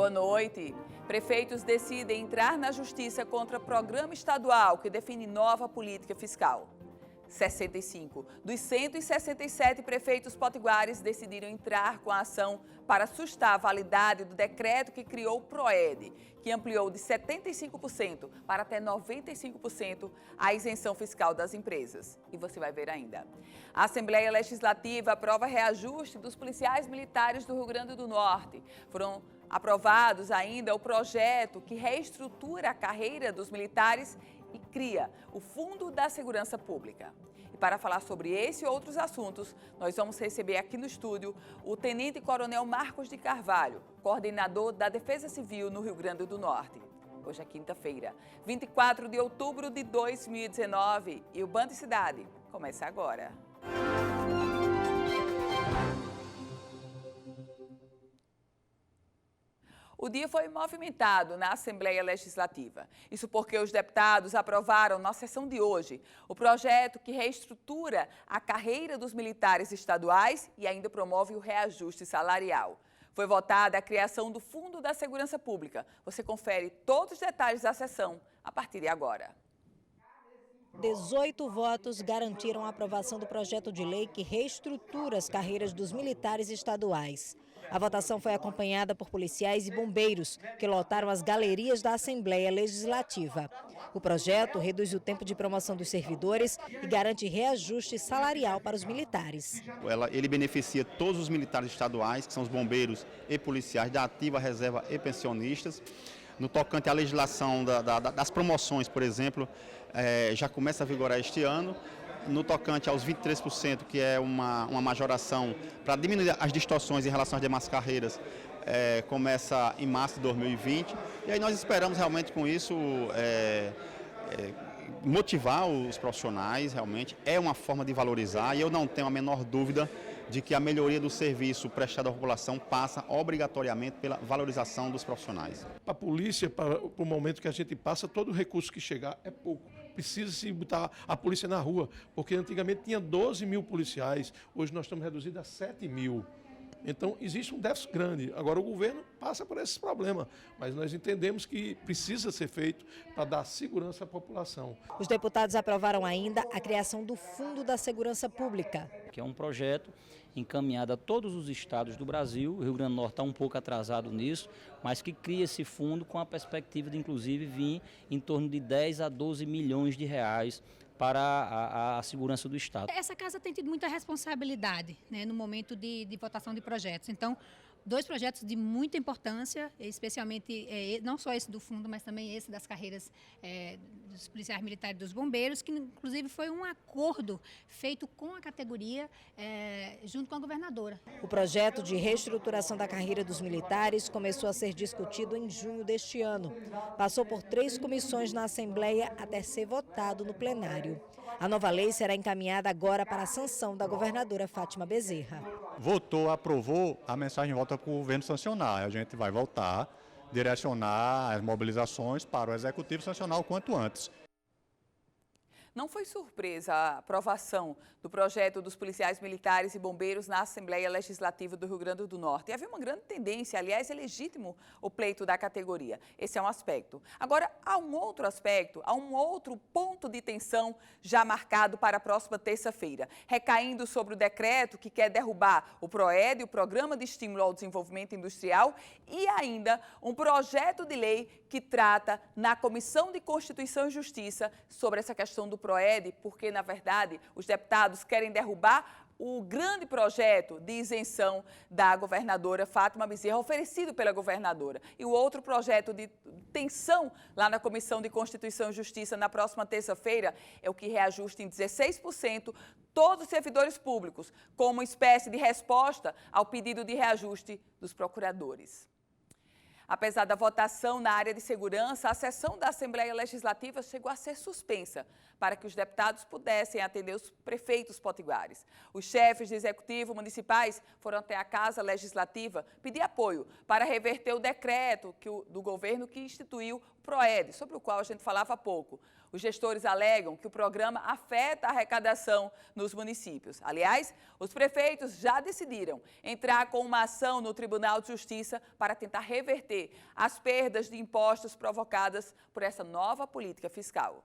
Boa noite. Prefeitos decidem entrar na justiça contra programa estadual que define nova política fiscal. 65 dos 167 prefeitos potiguares decidiram entrar com a ação para sustar a validade do decreto que criou o PROED, que ampliou de 75% para até 95% a isenção fiscal das empresas. E você vai ver ainda. A Assembleia Legislativa aprova reajuste dos policiais militares do Rio Grande do Norte. Foram aprovados ainda o projeto que reestrutura a carreira dos militares e cria o Fundo da Segurança Pública. E para falar sobre esse e outros assuntos, nós vamos receber aqui no estúdio o Tenente Coronel Marcos de Carvalho, coordenador da Defesa Civil no Rio Grande do Norte. Hoje é quinta-feira, 24 de outubro de 2019 e o Band Cidade começa agora. O dia foi movimentado na Assembleia Legislativa. Isso porque os deputados aprovaram na sessão de hoje o projeto que reestrutura a carreira dos militares estaduais e ainda promove o reajuste salarial. Foi votada a criação do Fundo da Segurança Pública. Você confere todos os detalhes da sessão a partir de agora. 18 votos garantiram a aprovação do projeto de lei que reestrutura as carreiras dos militares estaduais. A votação foi acompanhada por policiais e bombeiros, que lotaram as galerias da Assembleia Legislativa. O projeto reduz o tempo de promoção dos servidores e garante reajuste salarial para os militares. Ele beneficia todos os militares estaduais, que são os bombeiros e policiais da ativa, reserva e pensionistas. No tocante à legislação das promoções, por exemplo, já começa a vigorar este ano. No tocante aos 23%, que é uma majoração para diminuir as distorções em relação às demais carreiras, começa em março de 2020. E aí nós esperamos realmente com isso motivar os profissionais, realmente. É uma forma de valorizar e eu não tenho a menor dúvida de que a melhoria do serviço prestado à população passa obrigatoriamente pela valorização dos profissionais. Para a polícia, para o momento que a gente passa, todo recurso que chegar é pouco. Precisa-se botar a polícia na rua, porque antigamente tinha 12 mil policiais, hoje nós estamos reduzidos a 7 mil. Então, existe um déficit grande. Agora, o governo passa por esses problemas, mas nós entendemos que precisa ser feito para dar segurança à população. Os deputados aprovaram ainda a criação do Fundo da Segurança Pública, que é um projeto encaminhado a todos os estados do Brasil. O Rio Grande do Norte está um pouco atrasado nisso, mas que cria esse fundo com a perspectiva de, inclusive, vir em torno de 10 a 12 milhões de reais para a segurança do Estado. Essa casa tem tido muita responsabilidade, né, no momento de votação de projetos. Então, dois projetos de muita importância, especialmente não só esse do fundo, mas também esse das carreiras dos policiais militares e dos bombeiros, que inclusive foi um acordo feito com a categoria junto com a governadora. O projeto de reestruturação da carreira dos militares começou a ser discutido em junho deste ano. Passou por 3 comissões na Assembleia até ser votado no plenário. A nova lei será encaminhada agora para a sanção da governadora Fátima Bezerra. Votou, aprovou, a mensagem volta para o governo sancionar. A gente vai voltar, direcionar as mobilizações para o executivo sancionar o quanto antes. Não foi surpresa a aprovação do projeto dos policiais militares e bombeiros na Assembleia Legislativa do Rio Grande do Norte. E havia uma grande tendência, aliás, é legítimo o pleito da categoria. Esse é um aspecto. Agora, há um outro aspecto, há um outro ponto de tensão já marcado para a próxima terça-feira, recaindo sobre o decreto que quer derrubar o PROED, o Programa de Estímulo ao Desenvolvimento Industrial, e ainda um projeto de lei que trata na Comissão de Constituição e Justiça sobre essa questão do PROED, porque, na verdade, os deputados querem derrubar o grande projeto de isenção da governadora Fátima Bezerra, oferecido pela governadora. E o outro projeto de tensão lá na Comissão de Constituição e Justiça na próxima terça-feira é o que reajusta em 16% todos os servidores públicos, como uma espécie de resposta ao pedido de reajuste dos procuradores. Apesar da votação na área de segurança, a sessão da Assembleia Legislativa chegou a ser suspensa para que os deputados pudessem atender os prefeitos potiguares. Os chefes de executivo municipais foram até a Casa Legislativa pedir apoio para reverter o decreto do governo que instituiu o PROED, sobre o qual a gente falava há pouco. Os gestores alegam que o programa afeta a arrecadação nos municípios. Aliás, os prefeitos já decidiram entrar com uma ação no Tribunal de Justiça para tentar reverter as perdas de impostos provocadas por essa nova política fiscal.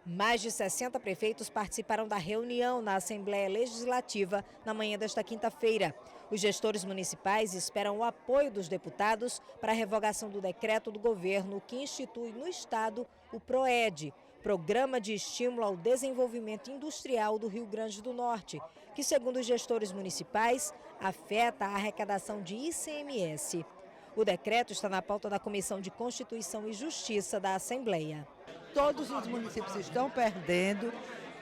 Mais de 60 prefeitos participaram da reunião na Assembleia Legislativa na manhã desta quinta-feira. Os gestores municipais esperam o apoio dos deputados para a revogação do decreto do governo que institui no estado o PROED, Programa de Estímulo ao Desenvolvimento Industrial do Rio Grande do Norte, que, segundo os gestores municipais, afeta a arrecadação de ICMS. O decreto está na pauta da Comissão de Constituição e Justiça da Assembleia. Todos os municípios estão perdendo,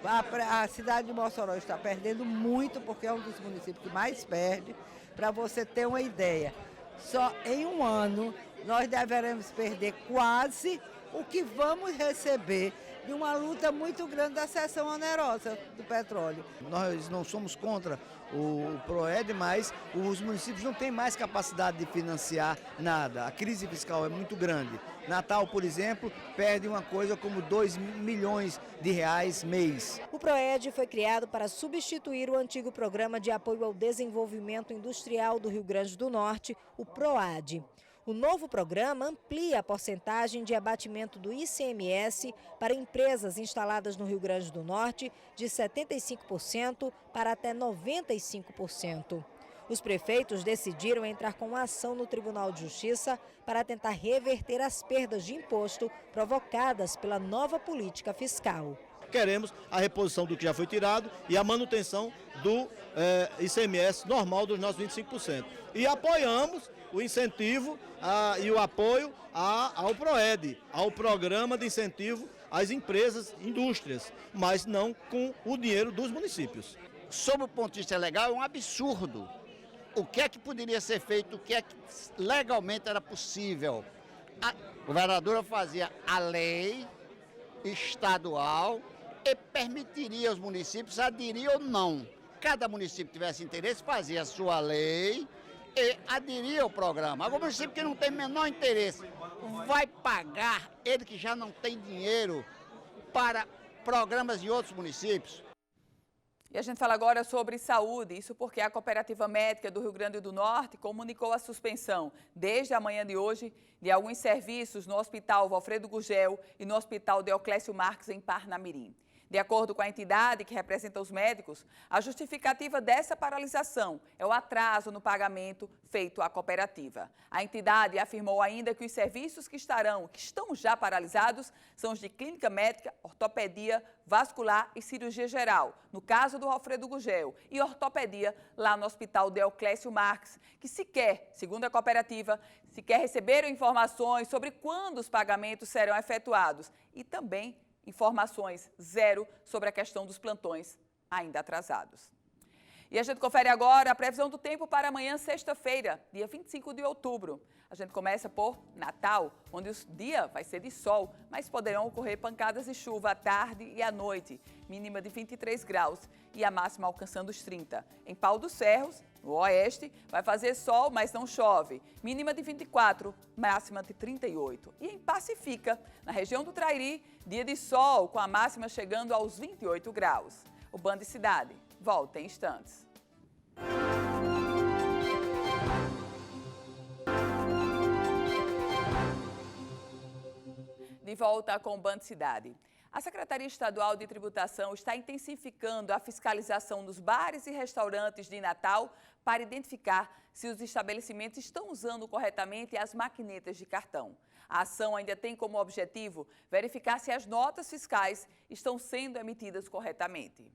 a cidade de Mossoró está perdendo muito, porque é um dos municípios que mais perde. Para você ter uma ideia, só em um ano nós deveremos perder quase o que vamos receber de uma luta muito grande da cessão onerosa do petróleo. Nós não somos contra o PROED, mas os municípios não têm mais capacidade de financiar nada. A crise fiscal é muito grande. Natal, por exemplo, perde uma coisa como 2 milhões de reais mês. O PROED foi criado para substituir o antigo Programa de Apoio ao Desenvolvimento Industrial do Rio Grande do Norte, o PROAD. O novo programa amplia a porcentagem de abatimento do ICMS para empresas instaladas no Rio Grande do Norte de 75% para até 95%. Os prefeitos decidiram entrar com ação no Tribunal de Justiça para tentar reverter as perdas de imposto provocadas pela nova política fiscal. Queremos a reposição do que já foi tirado e a manutenção do ICMS normal dos nossos 25%. E apoiamos o incentivo e o apoio ao PROED, ao Programa de Incentivo às Empresas, Indústrias, mas não com o dinheiro dos municípios. Sob o ponto de vista legal, é um absurdo. O que é que poderia ser feito, o que é que legalmente era possível? A governadora fazia a lei estadual e permitiria aos municípios aderir ou não. Cada município que tivesse interesse fazia a sua lei e aderir ao programa. Agora, o município que não tem menor interesse vai pagar, ele que já não tem dinheiro, para programas de outros municípios. E a gente fala agora sobre saúde, isso porque a Cooperativa Médica do Rio Grande do Norte comunicou a suspensão, desde a manhã de hoje, de alguns serviços no Hospital Valfredo Gugel e no Hospital Deoclésio Marques, em Parnamirim. De acordo com a entidade que representa os médicos, a justificativa dessa paralisação é o atraso no pagamento feito à cooperativa. A entidade afirmou ainda que os serviços que estão já paralisados são os de clínica médica, ortopedia, vascular e cirurgia geral, no caso do Valfredo Gugel, e ortopedia lá no Hospital Deoclésio Marques, que segundo a cooperativa, sequer receberam informações sobre quando os pagamentos serão efetuados e também informações zero sobre a questão dos plantões ainda atrasados. E a gente confere agora a previsão do tempo para amanhã, sexta-feira, dia 25 de outubro. A gente começa por Natal, onde o dia vai ser de sol, mas poderão ocorrer pancadas de chuva à tarde e à noite, mínima de 23 graus e a máxima alcançando os 30. Em Pau dos Ferros, no oeste, vai fazer sol, mas não chove, mínima de 24, máxima de 38. E em Pacifica, na região do Trairi, dia de sol, com a máxima chegando aos 28 graus. O Band Cidade volta em instantes. De volta com o Band Cidade. A Secretaria Estadual de Tributação está intensificando a fiscalização dos bares e restaurantes de Natal para identificar se os estabelecimentos estão usando corretamente as maquinetas de cartão. A ação ainda tem como objetivo verificar se as notas fiscais estão sendo emitidas corretamente.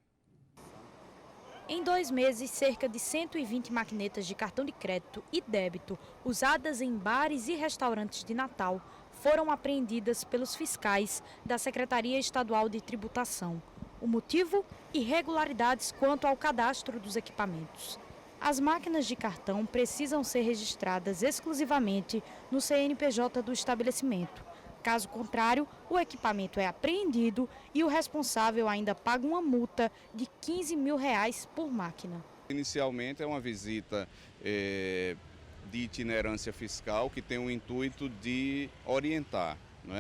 Em 2 meses, cerca de 120 maquinetas de cartão de crédito e débito usadas em bares e restaurantes de Natal foram apreendidas pelos fiscais da Secretaria Estadual de Tributação. O motivo? Irregularidades quanto ao cadastro dos equipamentos. As máquinas de cartão precisam ser registradas exclusivamente no CNPJ do estabelecimento. Caso contrário, o equipamento é apreendido e o responsável ainda paga uma multa de R$15 mil por máquina. Inicialmente é uma visita de itinerância fiscal que tem o intuito de orientar.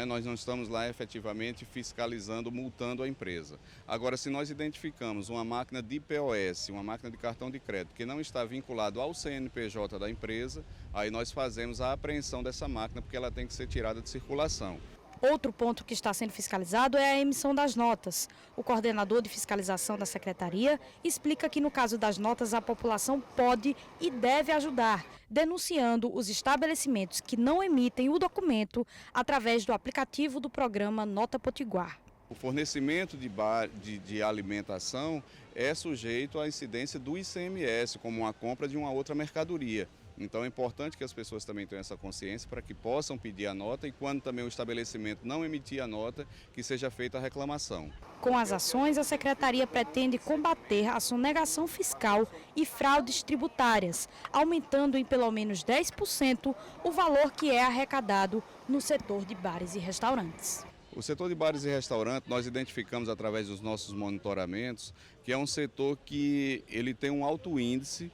Nós não estamos lá efetivamente fiscalizando, multando a empresa. Agora, se nós identificamos uma máquina de POS, uma máquina de cartão de crédito, que não está vinculado ao CNPJ da empresa, aí nós fazemos a apreensão dessa máquina, porque ela tem que ser tirada de circulação. Outro ponto que está sendo fiscalizado é a emissão das notas. O coordenador de fiscalização da Secretaria explica que, no caso das notas, a população pode e deve ajudar, denunciando os estabelecimentos que não emitem o documento através do aplicativo do programa Nota Potiguar. O fornecimento de alimentação é sujeito à incidência do ICMS, como uma compra de uma outra mercadoria. Então é importante que as pessoas também tenham essa consciência para que possam pedir a nota e quando também o estabelecimento não emitir a nota, que seja feita a reclamação. Com as ações, a Secretaria pretende combater a sonegação fiscal e fraudes tributárias, aumentando em pelo menos 10% o valor que é arrecadado no setor de bares e restaurantes. O setor de bares e restaurantes, nós identificamos através dos nossos monitoramentos que é um setor que ele tem um alto índice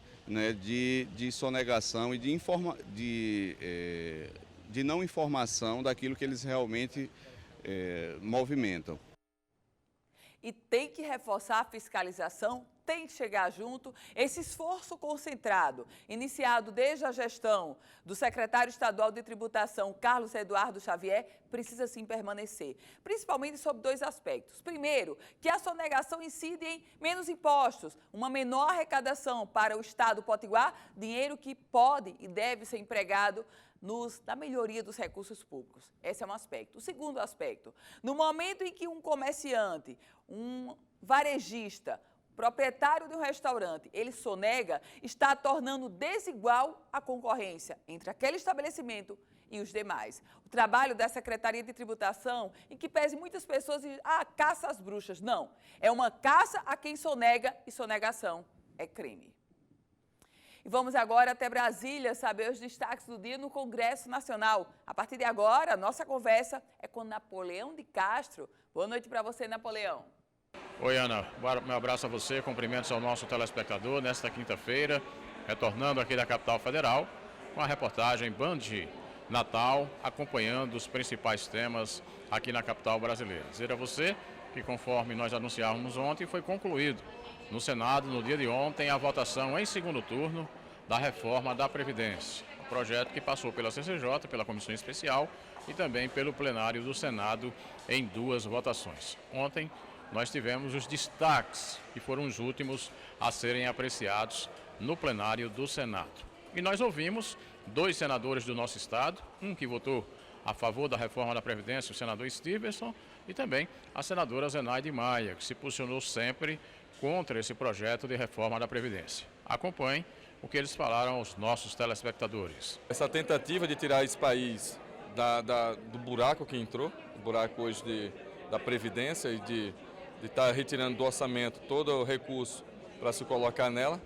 de sonegação e de não informação daquilo que eles realmente movimentam. E tem que reforçar a fiscalização, tem que chegar junto. Esse esforço concentrado, iniciado desde a gestão do secretário estadual de tributação, Carlos Eduardo Xavier, precisa sim permanecer, principalmente sobre dois aspectos. Primeiro, que a sonegação incide em menos impostos, uma menor arrecadação para o Estado Potiguar, dinheiro que pode e deve ser empregado na melhoria dos recursos públicos. Esse é um aspecto. O segundo aspecto, no momento em que um comerciante, um varejista, proprietário de um restaurante, ele sonega, está tornando desigual a concorrência entre aquele estabelecimento e os demais. O trabalho da Secretaria de Tributação, em que pese muitas pessoas dizem, caça às bruxas. Não, é uma caça a quem sonega e sonegação é crime. E vamos agora até Brasília saber os destaques do dia no Congresso Nacional. A partir de agora, a nossa conversa é com Napoleão de Castro. Boa noite para você, Napoleão. Oi, Ana. Meu abraço a você, cumprimentos ao nosso telespectador nesta quinta-feira, retornando aqui da capital federal, com a reportagem Band Natal, acompanhando os principais temas aqui na capital brasileira. Dizer a você que, conforme nós anunciávamos ontem, foi concluído no Senado, no dia de ontem, a votação em segundo turno da reforma da Previdência. Um projeto que passou pela CCJ, pela Comissão Especial e também pelo plenário do Senado em duas votações. Ontem nós tivemos os destaques, que foram os últimos a serem apreciados no plenário do Senado. E nós ouvimos dois senadores do nosso estado, um que votou a favor da reforma da Previdência, o senador Stevenson, e também a senadora Zenaide Maia, que se posicionou sempre contra esse projeto de reforma da Previdência. Acompanhe o que eles falaram aos nossos telespectadores. Essa tentativa de tirar esse país do buraco que entrou, o buraco hoje da Previdência e de estar retirando do orçamento todo o recurso para se colocar nela,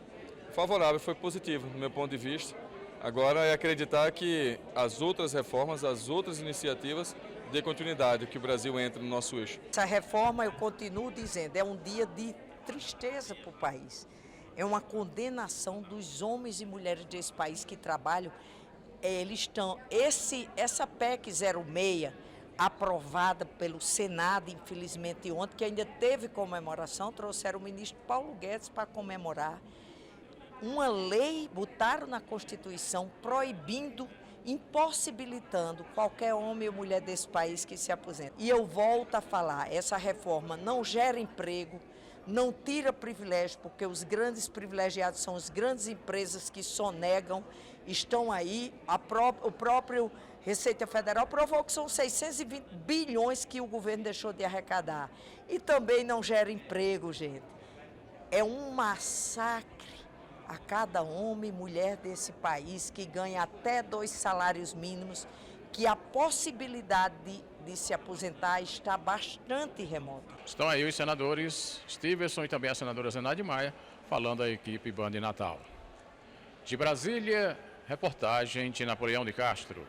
favorável, foi positivo, do meu ponto de vista. Agora é acreditar que as outras reformas, as outras iniciativas dê continuidade, que o Brasil entre no nosso eixo. Essa reforma, eu continuo dizendo, é um dia de tristeza para o país. É uma condenação dos homens e mulheres desse país que trabalham. Eles estão... Essa PEC 06, aprovada pelo Senado, infelizmente ontem, que ainda teve comemoração, trouxeram o ministro Paulo Guedes para comemorar. Uma lei, botaram na Constituição, proibindo, impossibilitando qualquer homem ou mulher desse país que se aposente. E eu volto a falar, essa reforma não gera emprego, não tira privilégio, porque os grandes privilegiados são as grandes empresas que sonegam, estão aí, o próprio Receita Federal provou que são 620 bilhões que o governo deixou de arrecadar. E também não gera emprego, gente. É um massacre a cada homem e mulher desse país que ganha até 2 salários mínimos, que a possibilidade de se aposentar está bastante remota. Estão aí os senadores Stevenson e também a senadora Zenaide Maia falando à equipe Band Natal. De Brasília, reportagem de Napoleão de Castro.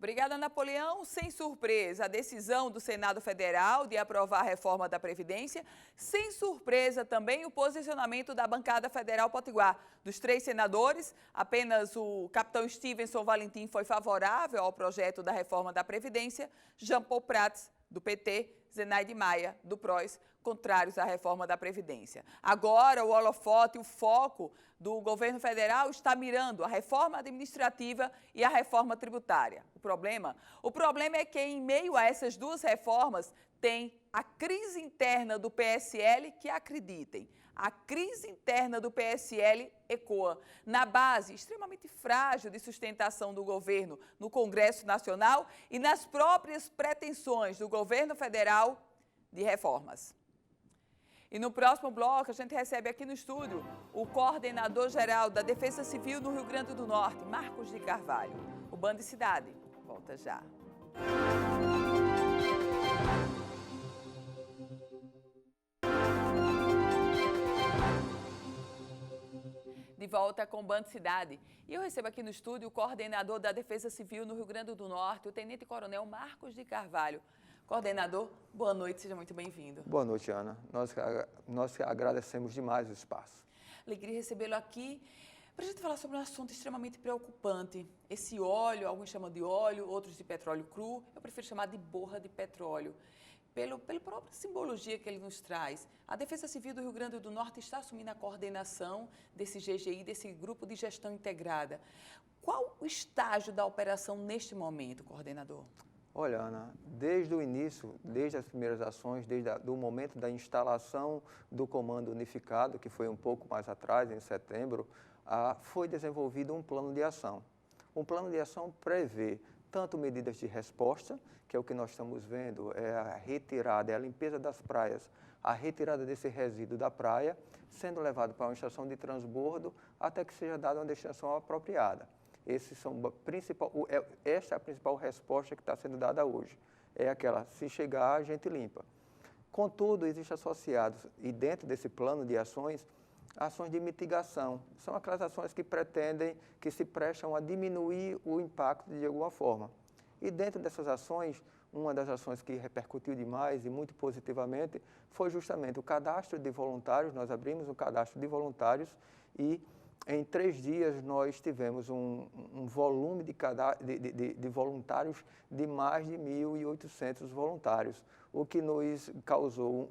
Obrigada, Napoleão. Sem surpresa, a decisão do Senado Federal de aprovar a reforma da Previdência. Sem surpresa também o posicionamento da bancada federal potiguar. Dos 3 senadores, apenas o capitão Stevenson Valentim foi favorável ao projeto da reforma da Previdência. Jean Paul Prats, do PT, Zenaide Maia, do PROS, contrários à reforma da Previdência. Agora, o holofote, o foco do governo federal está mirando a reforma administrativa e a reforma tributária. O problema é que, em meio a essas duas reformas, tem a crise interna do PSL, que acreditem, a crise interna do PSL ecoa na base extremamente frágil de sustentação do governo no Congresso Nacional e nas próprias pretensões do governo federal de reformas. E no próximo bloco, a gente recebe aqui no estúdio o coordenador-geral da Defesa Civil no Rio Grande do Norte, Marcos de Carvalho. O Band Cidade volta já. De volta com o Band Cidade. E eu recebo aqui no estúdio o coordenador da Defesa Civil no Rio Grande do Norte, o tenente-coronel Marcos de Carvalho. Coordenador, boa noite, seja muito bem-vindo. Boa noite, Ana. Nós agradecemos demais o espaço. Alegria recebê-lo aqui para a gente falar sobre um assunto extremamente preocupante. Esse óleo, alguns chamam de óleo, outros de petróleo cru, eu prefiro chamar de borra de petróleo. Pela própria simbologia que ele nos traz, a Defesa Civil do Rio Grande do Norte está assumindo a coordenação desse GGI, desse Grupo de Gestão Integrada. Qual o estágio da operação neste momento, coordenador? Olha, Ana, desde o início, desde as primeiras ações, do momento da instalação do Comando Unificado, que foi um pouco mais atrás, em setembro, foi desenvolvido um plano de ação. Um plano de ação prevê tanto medidas de resposta, que é o que nós estamos vendo, é a retirada, é a limpeza das praias, a retirada desse resíduo da praia, sendo levado para uma estação de transbordo até que seja dada uma destinação apropriada. Essa é a principal resposta que está sendo dada hoje. É aquela, se chegar, a gente limpa. Contudo, existem associados, e dentro desse plano de ações de mitigação. São aquelas ações que pretendem, que se prestam a diminuir o impacto de alguma forma. E dentro dessas ações, uma das ações que repercutiu demais e muito positivamente foi justamente o cadastro de voluntários. Nós abrimos um cadastro de voluntários e em 3 dias nós tivemos um volume de voluntários de mais de 1.800 voluntários, o que nos causou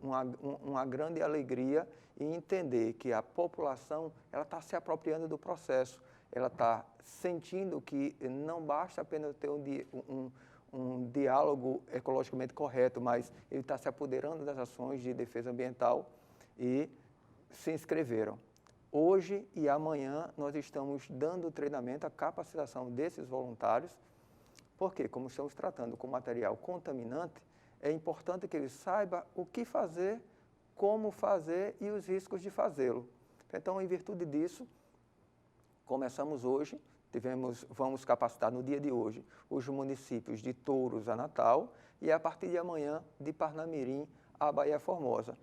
uma grande alegria em entender que a população está se apropriando do processo, ela está sentindo que não basta apenas ter um diálogo ecologicamente correto, mas ele está se apoderando das ações de defesa ambiental e se inscreveram. Hoje e amanhã nós estamos dando treinamento, a capacitação desses voluntários, porque como estamos tratando com material contaminante, é importante que eles saibam o que fazer, como fazer e os riscos de fazê-lo. Então, em virtude disso, começamos hoje, vamos capacitar no dia de hoje os municípios de Touros a Natal e a partir de amanhã de Parnamirim a Baía Formosa.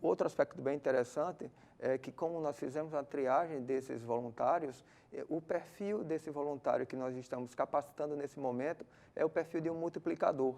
Outro aspecto bem interessante é que, como nós fizemos a triagem desses voluntários, o perfil desse voluntário que nós estamos capacitando nesse momento é o perfil de um multiplicador.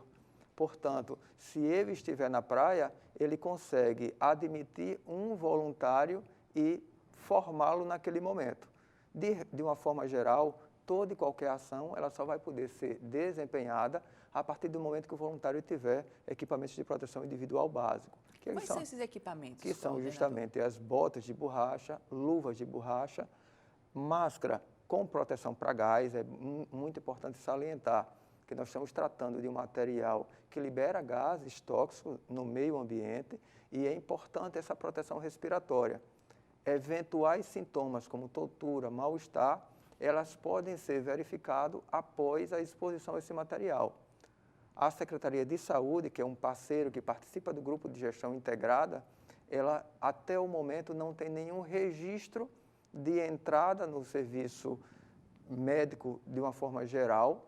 Portanto, se ele estiver na praia, ele consegue admitir um voluntário e formá-lo naquele momento. De uma forma geral, toda e qualquer ação ela só vai poder ser desempenhada a partir do momento que o voluntário tiver equipamentos de proteção individual básico. Quais são esses equipamentos? Que são justamente as botas de borracha, luvas de borracha, máscara com proteção para gás. É muito importante salientar que nós estamos tratando de um material que libera gases tóxicos no meio ambiente e é importante essa proteção respiratória. Eventuais sintomas como tontura, mal-estar, elas podem ser verificados após a exposição a esse material. A Secretaria de Saúde, que é um parceiro que participa do Grupo de Gestão Integrada, ela até o momento não tem nenhum registro de entrada no serviço médico de uma forma geral,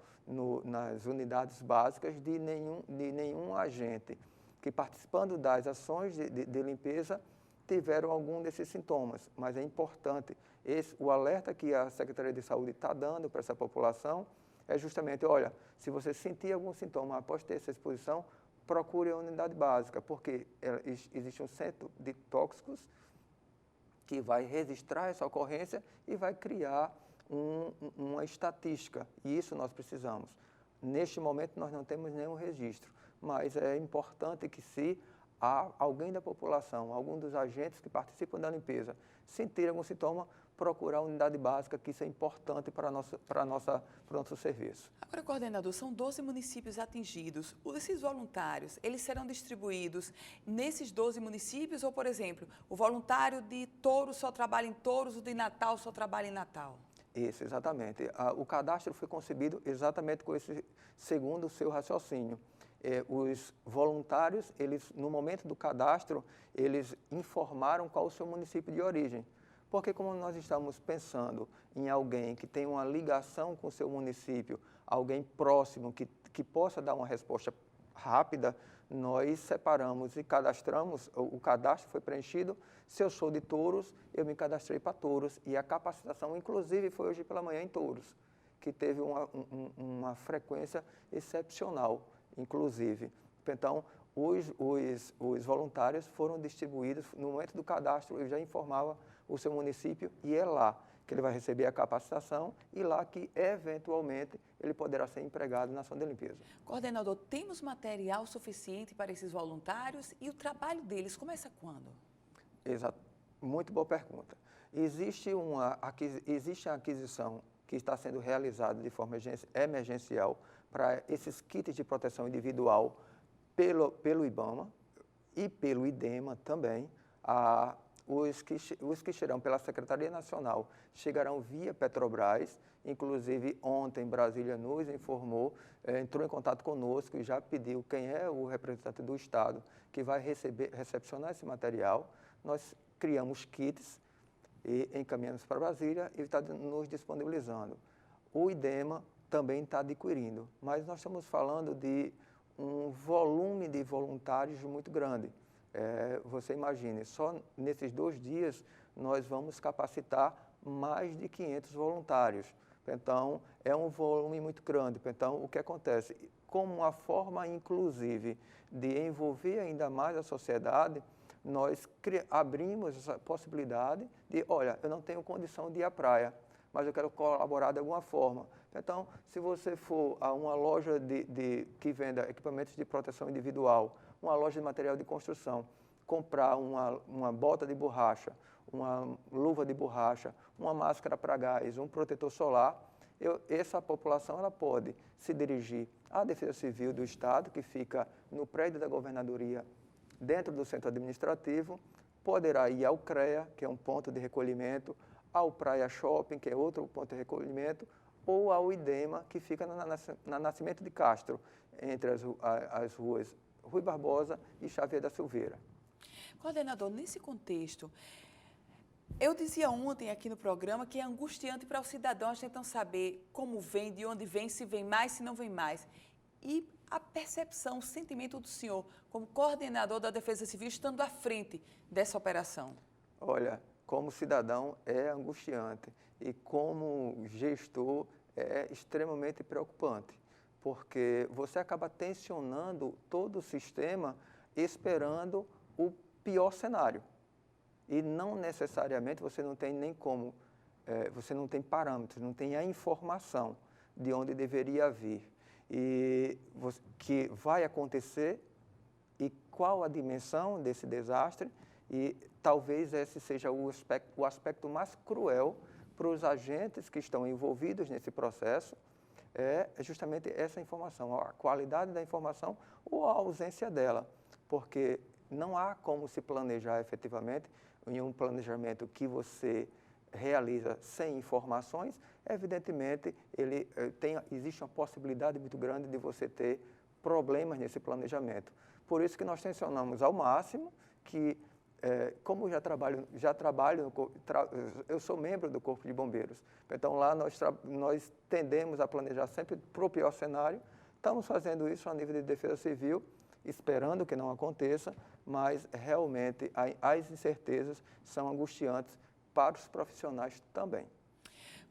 nas unidades básicas, de nenhum agente que, participando das ações de limpeza, tiveram algum desses sintomas. Mas é importante o alerta que a Secretaria de Saúde está dando para essa população é justamente, olha, se você sentir algum sintoma após ter essa exposição, procure a unidade básica, porque existe um centro de tóxicos que vai registrar essa ocorrência e vai criar uma estatística, e isso nós precisamos. Neste momento, nós não temos nenhum registro, mas é importante que se alguém da população, algum dos agentes que participam da limpeza, sentir algum sintoma, procurar a unidade básica, que isso é importante para o nosso serviço. Agora, coordenador, são 12 municípios atingidos. Esses voluntários, eles serão distribuídos nesses 12 municípios ou, por exemplo, o voluntário de Touros só trabalha em Touros, o de Natal só trabalha em Natal? Isso, exatamente. O cadastro foi concebido exatamente segundo o seu raciocínio. Os voluntários, no momento do cadastro, eles informaram qual o seu município de origem. Porque como nós estamos pensando em alguém que tem uma ligação com o seu município, alguém próximo que possa dar uma resposta rápida, nós separamos e cadastramos, o cadastro foi preenchido. Se eu sou de Touros, eu me cadastrei para Touros, e a capacitação, inclusive, foi hoje pela manhã em Touros, que teve uma frequência excepcional, inclusive. Então, os voluntários foram distribuídos, no momento do cadastro, eu já informava o seu município, e é lá que ele vai receber a capacitação e lá que, eventualmente, ele poderá ser empregado na ação de limpeza. Coordenador, temos material suficiente para esses voluntários e o trabalho deles começa quando? Exato. Muito boa pergunta. Existe a aquisição que está sendo realizada de forma emergencial para esses kits de proteção individual pelo IBAMA e pelo IDEMA também. Os que chegarão pela Secretaria Nacional chegarão via Petrobras. Inclusive, ontem, Brasília nos informou, entrou em contato conosco e já pediu quem é o representante do Estado que vai recepcionar esse material. Nós criamos kits e encaminhamos para Brasília e está nos disponibilizando. O IDEMA também está adquirindo, mas nós estamos falando de um volume de voluntários muito grande. Você imagine, só nesses 2 dias nós vamos capacitar mais de 500 voluntários. Então, é um volume muito grande. Então, o que acontece? Como uma forma, inclusive, de envolver ainda mais a sociedade, nós abrimos essa possibilidade de, olha, eu não tenho condição de ir à praia, mas eu quero colaborar de alguma forma. Então, se você for a uma loja que venda equipamentos de proteção individual, uma loja de material de construção, comprar uma bota de borracha, uma luva de borracha, uma máscara para gás, um protetor solar, essa população ela pode se dirigir à Defesa Civil do Estado, que fica no prédio da Governadoria, dentro do centro administrativo, poderá ir ao CREA, que é um ponto de recolhimento, ao Praia Shopping, que é outro ponto de recolhimento, ou ao IDEMA, que fica na Nascimento de Castro, entre as ruas Rui Barbosa e Xavier da Silveira. Coordenador, nesse contexto, eu dizia ontem aqui no programa que é angustiante para o cidadão a gente não saber como vem, de onde vem, se vem mais, se não vem mais. E a percepção, o sentimento do senhor como coordenador da Defesa Civil estando à frente dessa operação? Olha, como cidadão é angustiante e como gestor é extremamente preocupante, porque você acaba tensionando todo o sistema esperando o pior cenário. E não necessariamente você não tem nem como, você não tem parâmetros, não tem a informação de onde deveria vir. E que vai acontecer e qual a dimensão desse desastre, e talvez esse seja o aspecto mais cruel para os agentes que estão envolvidos nesse processo, é justamente essa informação, a qualidade da informação ou a ausência dela, porque não há como se planejar efetivamente em um planejamento que você realiza sem informações. Evidentemente, existe uma possibilidade muito grande de você ter problemas nesse planejamento. Por isso que nós tensionamos ao máximo que, como eu sou membro do Corpo de Bombeiros, então lá nós tendemos a planejar sempre para o pior cenário. Estamos fazendo isso a nível de defesa civil, esperando que não aconteça, mas realmente as incertezas são angustiantes para os profissionais também.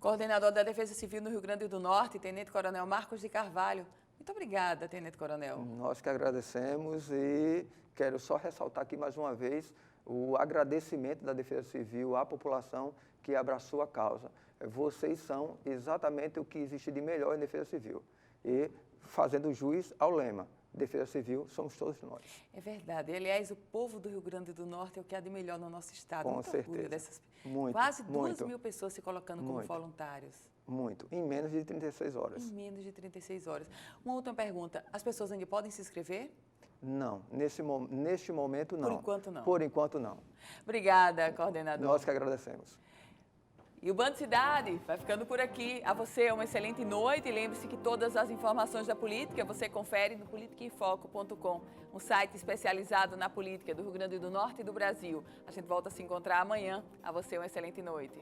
Coordenador da Defesa Civil no Rio Grande do Norte, Tenente Coronel Marcos de Carvalho. Muito obrigada, Tenente Coronel. Nós que agradecemos e quero só ressaltar aqui mais uma vez o agradecimento da Defesa Civil à população que abraçou a causa. Vocês são exatamente o que existe de melhor em Defesa Civil. E fazendo jus ao lema, Defesa Civil somos todos nós. É verdade. E, aliás, o povo do Rio Grande do Norte é o que há de melhor no nosso estado. Com muito certeza. Orgulho dessas Muito, quase 2 muito. mil pessoas se colocando como voluntários. Muito. Em menos de 36 horas. Em menos de 36 horas. Uma última pergunta. As pessoas ainda podem se inscrever? Não. Neste momento, não. Por enquanto, não. Por enquanto, não. Obrigada, coordenador. Nós que agradecemos. E o Band Cidade vai ficando por aqui. A você uma excelente noite e lembre-se que todas as informações da política você confere no politicaemfoco.com, um site especializado na política do Rio Grande do Norte e do Brasil. A gente volta a se encontrar amanhã. A você uma excelente noite.